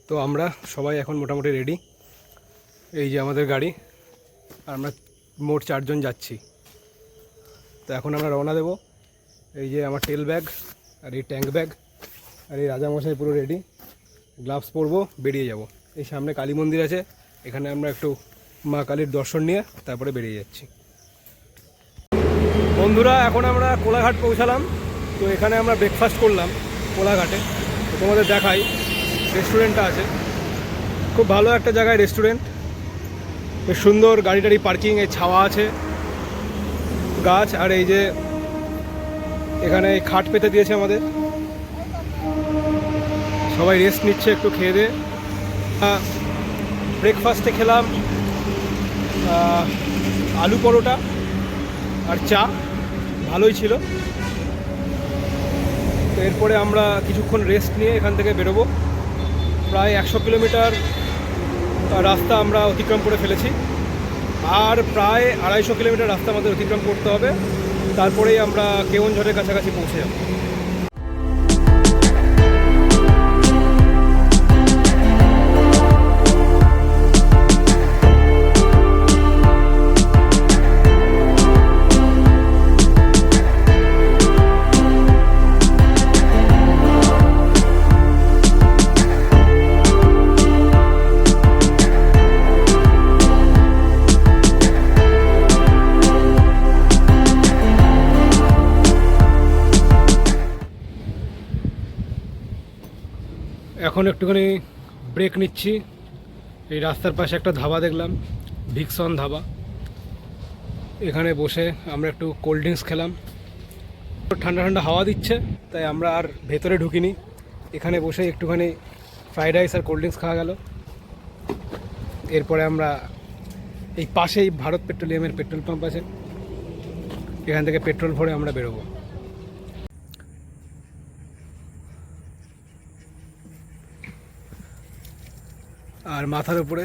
তো আমরা সবাই এখন মোটামুটি রেডি। এই যে আমাদের গাড়ি, আর আমরা মোট 4 জন যাচ্ছি। তো এখন আমরা রওনা দেব। এই যে আমার টেল ব্যাগ, আর এই ট্যাঙ্ক ব্যাগ, আর এই রাজামশাই পুরো রেডি। গ্লাভস পরবো, বেরিয়ে যাব। এই সামনে কালী মন্দির আছে, এখানে আমরা একটু মা কালীর দর্শন নিয়ে তারপরে বেরিয়ে যাচ্ছি। বন্ধুরা, এখন আমরা কোলাঘাট পৌঁছালাম। তো এখানে আমরা ব্রেকফাস্ট করলাম কোলাঘাটে। তো তোমাদের দেখাই, রেস্টুরেন্টটা আছে, খুব ভালো একটা জায়গায় রেস্টুরেন্ট, বেশ সুন্দর। গাড়ি টাড়ি পার্কিং, এই ছাওয়া আছে, গাছ, আর এই যে এখানে খাট পেতে দিয়েছে আমাদের। সবাই রেস্ট নিচ্ছে একটু খেয়ে দিয়ে। ব্রেকফাস্টে খেলাম আলু পরোটা আর চা, ভালোই ছিল। তো এরপরে আমরা কিছুক্ষণ রেস্ট নিয়ে এখান থেকে বেরোবো। প্রায় 100 কিলোমিটার রাস্তা আমরা অতিক্রম করে ফেলেছি, আর প্রায় 250 কিলোমিটার রাস্তা আমাদের অতিক্রম করতে হবে, তারপরেই আমরা কেওনঝড়ের কাছাকাছি পৌঁছে যাব। এখন একটুখানি ব্রেক নিচ্ছি। এই রাস্তার পাশে একটা ধাবা দেখলাম, ভিক্সন ধাবা। এখানে বসে আমরা একটু কোল্ড ড্রিঙ্কস খেলাম। ঠান্ডা ঠান্ডা হাওয়া দিচ্ছে, তাই আমরা আর ভেতরে ঢুকিনি। এখানে বসে একটুখানি ফ্রাইড রাইস আর কোল্ড ড্রিঙ্কস খাওয়া গেল। এরপরে আমরা এই পাশেই ভারত পেট্রোলিয়ামের পেট্রোল পাম্প আছে, এখান থেকে পেট্রোল ভরে আমরা বেরোবো। আর মাথার উপরে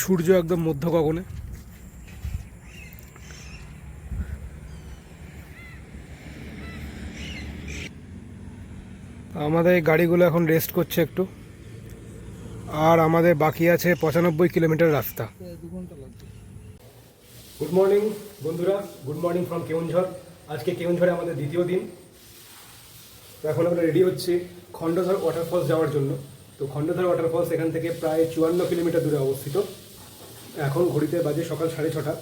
সূর্য একদম মধ্য গগনে। আমাদের গাড়িগুলো এখন রেস্ট করছে একটু, আর আমাদের বাকি আছে 95 কিলোমিটার রাস্তা। গুড মর্নিং বন্ধুরা, গুড মর্নিং ফ্রম কেওনঝড়। আজকে কেওনঝড়ে আমাদের দ্বিতীয় দিন। তো এখন আমরা রেডি হচ্ছি খণ্ডধর ওয়াটারফলস যাওয়ার জন্য। তো খণ্ডধর ওয়াটারফলস এখান থেকে প্রায় 54 কিলোমিটার দূরে অবস্থিত। এখন ঘড়িতে বাজে সকাল 6:30।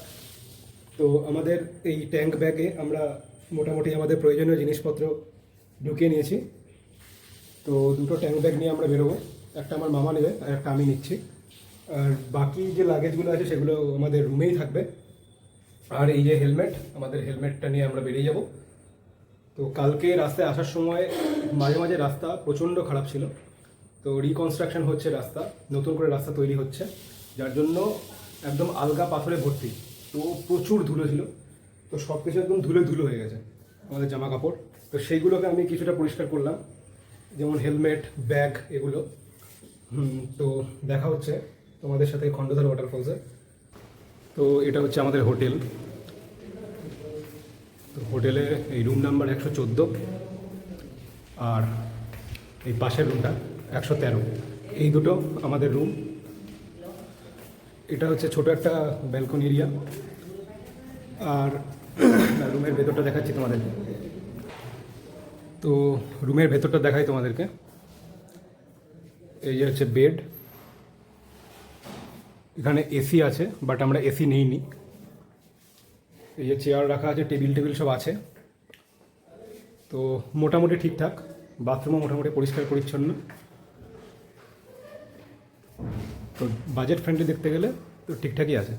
তো আমাদের এই ট্যাঙ্ক ব্যাগে আমরা মোটামুটি আমাদের প্রয়োজনীয় জিনিসপত্র ঢুকিয়ে নিয়েছি। তো দুটো ট্যাঙ্ক ব্যাগ নিয়ে আমরা বেরোবো, একটা আমার মামা নেবে আর একটা আমি নিচ্ছি। আর বাকি যে লাগেজগুলো আছে সেগুলো আমাদের রুমেই থাকবে। আর এই যে হেলমেট, আমাদের হেলমেটটা নিয়ে আমরা বেরিয়ে যাব। তো কালকে রাস্তায় আসার সময় মাঝে মাঝে রাস্তা প্রচণ্ড খারাপ ছিল। তো রিকনস্ট্রাকশন হচ্ছে রাস্তা, নতুন করে রাস্তা তৈরি হচ্ছে, যার জন্য একদম আলগা পাথরে ভর্তি। তো প্রচুর ধুলো ছিল, তো সব কিছু একদম ধুলো ধুলো হয়ে গেছে আমাদের জামা কাপড়। তো সেইগুলোকে আমি কিছুটা পরিষ্কার করলাম, যেমন হেলমেট, ব্যাগ, এগুলো। তো দেখা হচ্ছে তোমাদের সাথে খণ্ডধর ওয়াটারফলসে। তো এটা হচ্ছে আমাদের হোটেল। তো হোটেলে এই রুম নাম্বার 114, আর এই পাশের রুমটা 113। এই দুটো আমাদের রুম। এটা হচ্ছে ছোট একটা ব্যালকনি এরিয়া। আর রুমের ভেতরটা দেখাচ্ছি তোমাদেরকে। তো রুমের ভেতরটা দেখাই তোমাদেরকে। এই যে হচ্ছে বেড, এখানে এসি আছে, বাট আমরা এসি নিইনি। এই যে চেয়ার রাখা আছে, টেবিল টেবিল সব আছে। তো মোটামুটি ঠিকঠাক, বাথরুমও মোটামুটি পরিষ্কার পরিচ্ছন্ন। তো বাজেট ফ্রেন্ডলি দেখতে গেলে তো ঠিকঠাকই আছে।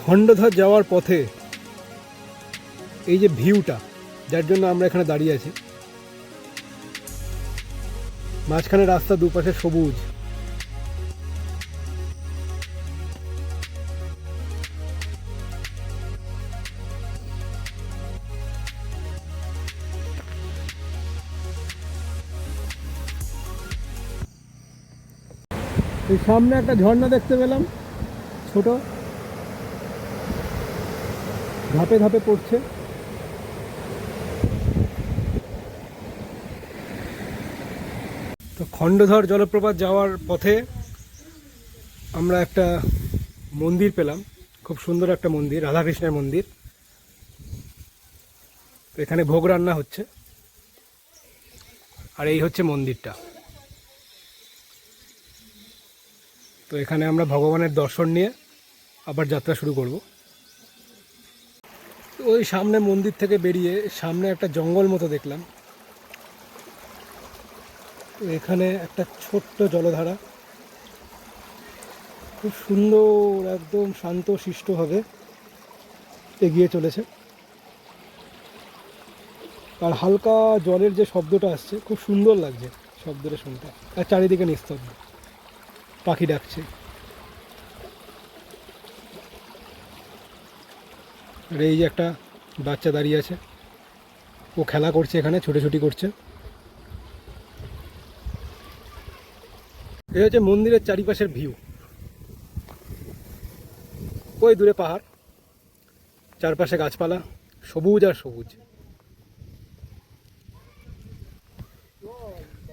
খণ্ডধর যাওয়ার পথে এই যে ভিউটা, যার জন্য আমরা এখানে দাঁড়িয়ে আছি, মাঝখানে রাস্তা, দুপাশে সবুজ। এই সামনে একটা ঝর্ণা দেখতে পেলাম, ছোট, ধাপে ধাপে পড়ছে। তো খণ্ডধর জলপ্রপাত যাওয়ার পথে আমরা একটা মন্দির পেলাম, খুব সুন্দর একটা মন্দির, রাধাকৃষ্ণের মন্দির। তো এখানে ভোগ রান্না হচ্ছে, আর এই হচ্ছে মন্দিরটা। তো এখানে আমরা ভগবানের দর্শন নিয়ে আবার যাত্রা শুরু করব। ওই সামনে মন্দির থেকে বেরিয়ে সামনে একটা জঙ্গল মতো দেখলাম। তো এখানে একটা ছোট্ট জলধারা, খুব সুন্দর, একদম শান্ত শিষ্টভাবে এগিয়ে চলেছে। আর হালকা জলের যে শব্দটা আসছে, খুব সুন্দর লাগছে শব্দটা শুনতে। আর চারিদিকে নিস্তব্ধ, পাখি ডাকছে। আর এই যে একটা বাচ্চা দাঁড়িয়ে আছে, ও খেলা করছে এখানে, ছোটাছুটি করছে। এই হচ্ছে মন্দিরের চারিপাশের ভিউ। ওই দূরে পাহাড়, চারপাশে গাছপালা, সবুজ আর সবুজ।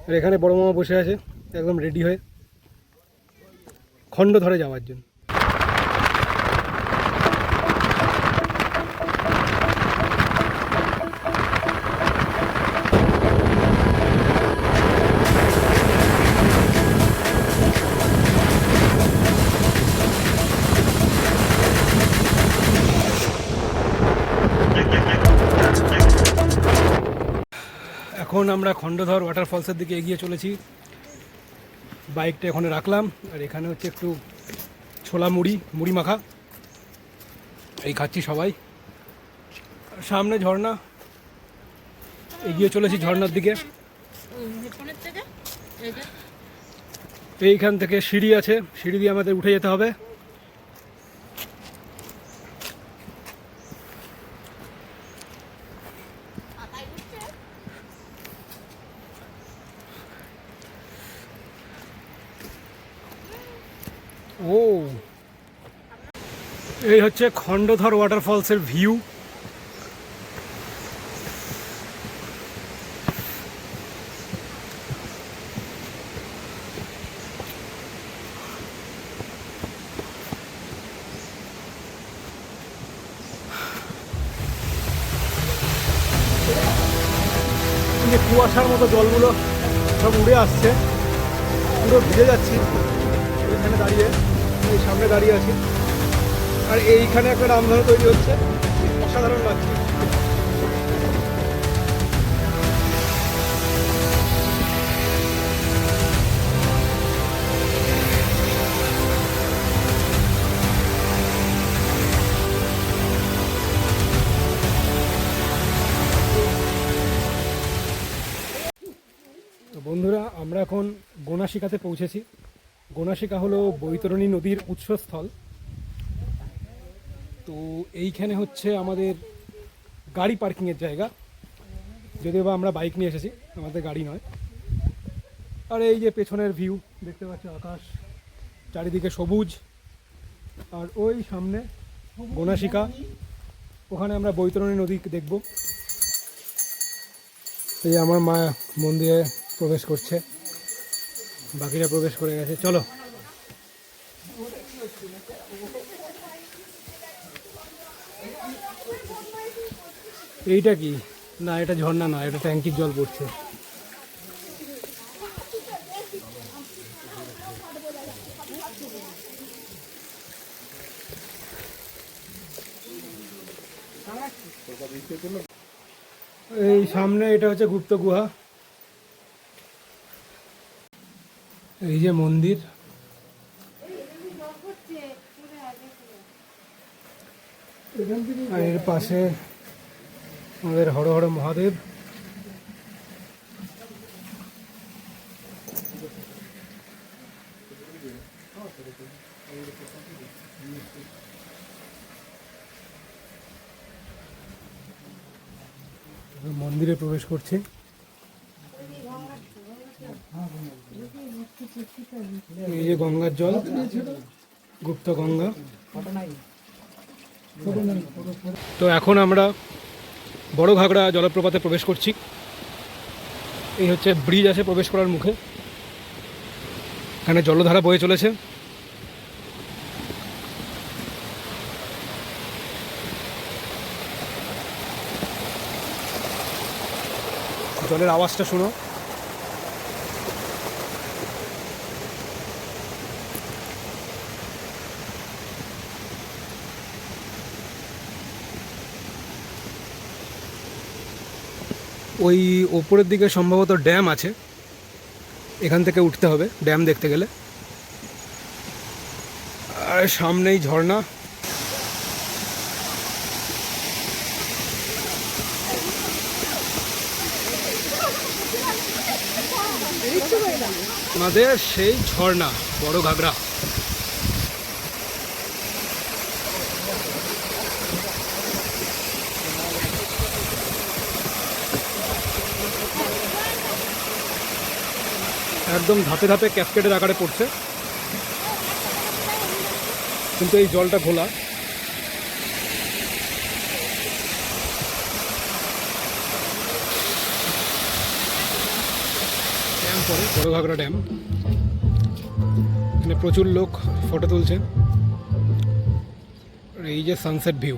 আর এখানে বড় মামা বসে আছে একদম রেডি হয়ে খণ্ডধরে যাওয়ার জন্য। এখন আমরা খণ্ডধর ওয়াটারফলসের দিকে এগিয়ে চলেছি। বাইকটা এখানে রাখলাম, আর এখানে হচ্ছে একটু ছোলা মুড়ি মাখা এই খাচ্ছি সবাই। সামনে ঝর্ণা, এগিয়ে চলেছি ঝর্ণার দিকে। এইখান থেকে সিঁড়ি আছে, সিঁড়ি দিয়ে আমাদের উঠে যেতে হবে। ও, এই হচ্ছে খণ্ডধর ওয়াটারফলসের ভিউ। কুয়াশার মতো জলগুলো সব উড়ে আসছে, পুরো ভিজে যাচ্ছি এখানে দাঁড়িয়ে, এই সামনে দাঁড়িয়ে আছি। আর এইখানে একটা রামধনু তৈরি হচ্ছে, অসাধারণ লাগছে। তো বন্ধুরা, আমরা এখন গোনাশিকাতে পৌঁছেছি। গোনাশিকা হলো বৈতরণী নদীর উৎসস্থল। তো এইখানে হচ্ছে আমাদের গাড়ি পার্কিংয়ের জায়গা, যদিও বা আমরা বাইক নিয়ে এসেছি, আমাদের গাড়ি নয়। আর এই যে পেছনের ভিউ দেখতে পাচ্ছি, আকাশ, চারিদিকে সবুজ। আর ওই সামনে গোনাশিকা, ওখানে আমরা বৈতরণী নদী দেখব। এই আমার মা মন্দিরে প্রবেশ করছে, বাকিরা প্রবেশ করে গেছে। চলো। এইটা কি? না, এটা ঝর্ণা না, এটা ট্যাঙ্কির জল পড়ছে। এই সামনে এটা হচ্ছে গুপ্ত গুহা। এই যে মন্দির, আর এর পাশে আমাদের হর হর মহাদেব। মন্দিরে প্রবেশ করছে। এই যে গঙ্গার জল, গুপ্ত গঙ্গা। তো এখন আমরা বড় ঘাগড়া জলপ্রপাতে প্রবেশ করছি। এই হচ্ছে ব্রিজ আছে প্রবেশ করার মুখে, এখানে জলধারা বয়ে চলেছে। জলের আওয়াজটা শুনো। ওই ওপরের দিকে সম্ভবত ড্যাম আছে, এখান থেকে উঠতে হবে ড্যাম দেখতে গেলে। আর সামনেই ঝর্ণা। আমাদের সেই ঝর্ণা বড় ঘাগড়া। একদম ধাপে ধাপে ক্যাসকেডের আকারে পড়ছে, কিন্তু এই জলটা ঘোলা। ড্যাম পরে বড় ঘাগড়া ড্যাম, এখানে প্রচুর লোক ফটো তুলছে। আর এই যে সানসেট ভিউ।